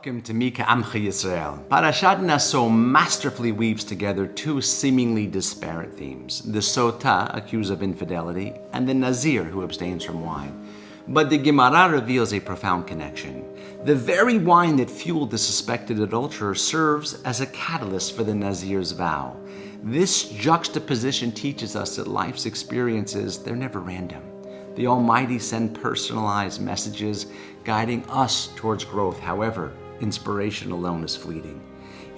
Welcome to Mika Amcha Yisrael. Parasshat Naso masterfully weaves together two seemingly disparate themes: the Sota, accused of infidelity, and the Nazir, who abstains from wine. But the Gemara reveals a profound connection. The very wine that fueled the suspected adulterer serves as a catalyst for the Nazir's vow. This juxtaposition teaches us that life's experiences, they're never random. The Almighty sends personalized messages guiding us towards growth. However, inspiration alone is fleeting.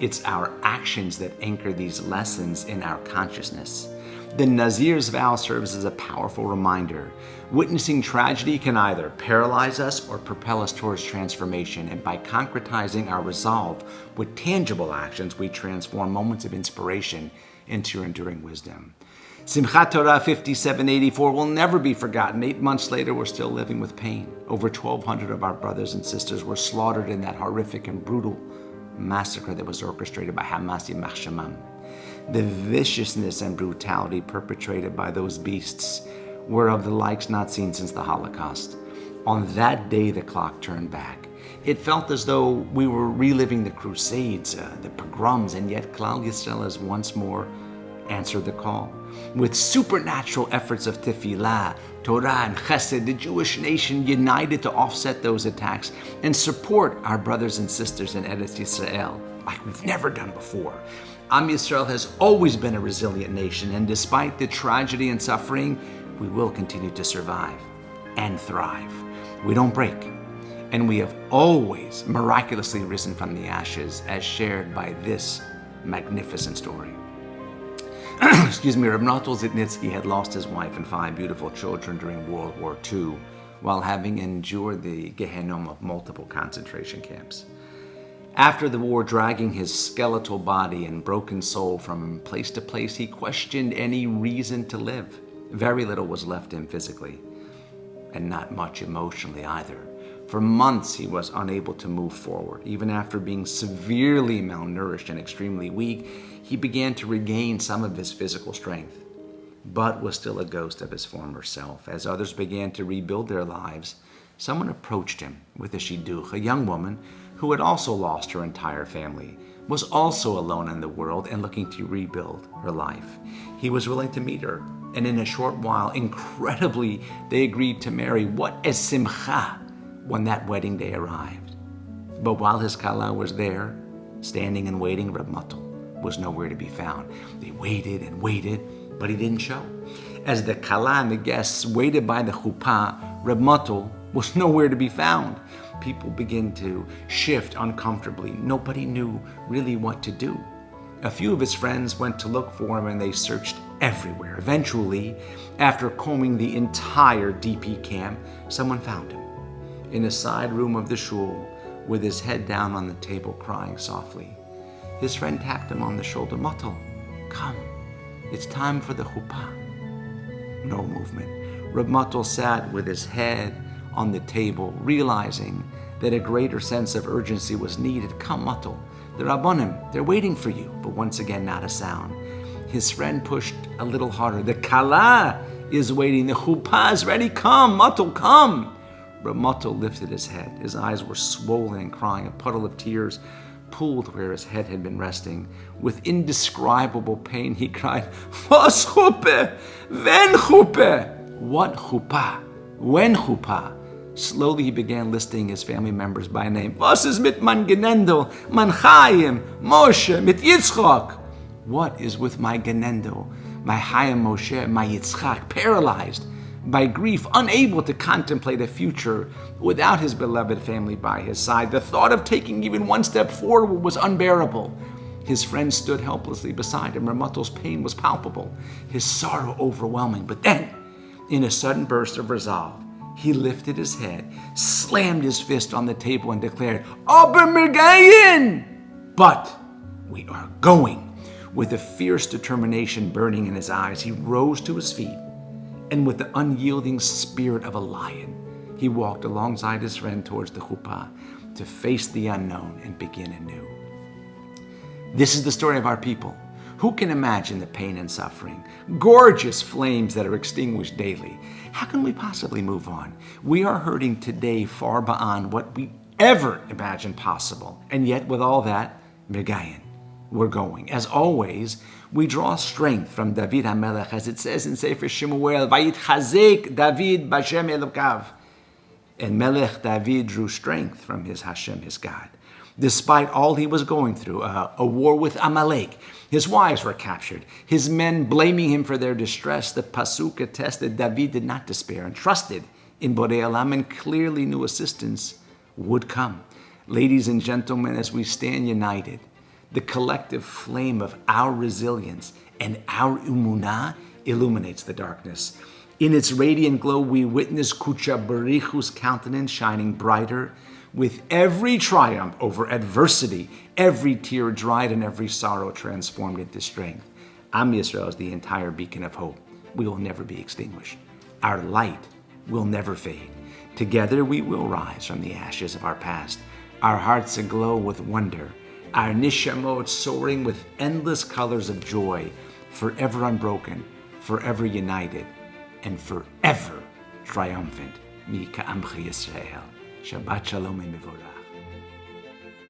It's our actions that anchor these lessons in our consciousness. The Nazir's vow serves as a powerful reminder. Witnessing tragedy can either paralyze us or propel us towards transformation, and by concretizing our resolve with tangible actions, we transform moments of inspiration into enduring wisdom. Simchat Torah 5784 will never be forgotten. 8 months later, we're still living with pain. Over 1,200 of our brothers and sisters were slaughtered in that horrific and brutal massacre that was orchestrated by Hamas Yimach Shemam. The viciousness and brutality perpetrated by those beasts were of the likes not seen since the Holocaust. On that day, the clock turned back. It felt as though we were reliving the Crusades, the pogroms, and yet Klal Yisrael has once more answered the call. With supernatural efforts of tefillah, Torah, and chesed, the Jewish nation united to offset those attacks and support our brothers and sisters in Eretz Yisrael like we've never done before. Am Yisrael has always been a resilient nation, and despite the tragedy and suffering, we will continue to survive and thrive. We don't break, and we have always miraculously risen from the ashes, as shared by this magnificent story. Reb Natal Zitnitsky had lost his wife and 5 beautiful children during World War II, while having endured the Gehenom of multiple concentration camps. After the war, dragging his skeletal body and broken soul from place to place, he questioned any reason to live. Very little was left him physically, and not much emotionally either. For months, he was unable to move forward. Even after being severely malnourished and extremely weak, he began to regain some of his physical strength, but was still a ghost of his former self. As others began to rebuild their lives, someone approached him with a shidduch, a young woman who had also lost her entire family, was also alone in the world and looking to rebuild her life. He was willing to meet her, and in a short while, incredibly, they agreed to marry. What a simcha when that wedding day arrived. But while his kala was there, standing and waiting, Reb Natal was nowhere to be found. They waited and waited, but he didn't show. As the kala and the guests waited by the chuppah, Reb Natal was nowhere to be found. People began to shift uncomfortably. Nobody knew really what to do. A few of his friends went to look for him, and they searched everywhere. Eventually, after combing the entire DP camp, someone found him in a side room of the shul, with his head down on the table, crying softly. His friend tapped him on the shoulder. Natal, come, it's time for the chuppah. No movement. Reb Natal sat with his head on the table, realizing that a greater sense of urgency was needed. Come, Natal, the Rabbanim, they're waiting for you. But once again, not a sound. His friend pushed a little harder. The kala is waiting. The chuppah is ready. Come, Natal, come. Reb Natal lifted his head. His eyes were swollen and crying. A puddle of tears pooled where his head had been resting. With indescribable pain, he cried, "Was chuppah? When chuppah? What chuppah? When chuppah?" Slowly he began listing his family members by name. "Was is mit man Genendo, man Chaim, Moshe, mit Yitzchak?" What is with my Genendo, my Chaim, Moshe, my Yitzchak? Paralyzed by grief, unable to contemplate a future without his beloved family by his side. The thought of taking even one step forward was unbearable. His friend stood helplessly beside him. Reb Natal's pain was palpable, his sorrow overwhelming. But then, in a sudden burst of resolve, he lifted his head, slammed his fist on the table, and declared, "Aber mir gehen!" But we are going. With a fierce determination burning in his eyes, he rose to his feet, and with the unyielding spirit of a lion, he walked alongside his friend towards the chuppah to face the unknown and begin anew. This is the story of our people. Who can imagine the pain and suffering? Gorgeous flames that are extinguished daily. How can we possibly move on? We are hurting today far beyond what we ever imagined possible. And yet, with all that, Megayin, we're going. As always, we draw strength from David HaMelech, as it says in Sefer Shemuel, Vayitchazek David b'Hashem Elokav. And Melech David drew strength from his Hashem, his God. Despite all he was going through, a war with Amalek, his wives were captured, his men blaming him for their distress, the Pasuk attests that David did not despair and trusted in Borei Olam and clearly knew assistance would come. Ladies and gentlemen, as we stand united, the collective flame of our resilience and our emunah illuminates the darkness. In its radiant glow, we witness Kucha Barichu's countenance shining brighter. With every triumph over adversity, every tear dried and every sorrow transformed into strength. Am Yisrael is the entire beacon of hope. We will never be extinguished. Our light will never fade. Together we will rise from the ashes of our past, our hearts aglow with wonder, our nishamot soaring with endless colors of joy, forever unbroken, forever united, and forever triumphant. Mi ka'amcha Yisrael. Shabbat shalom and mevorach.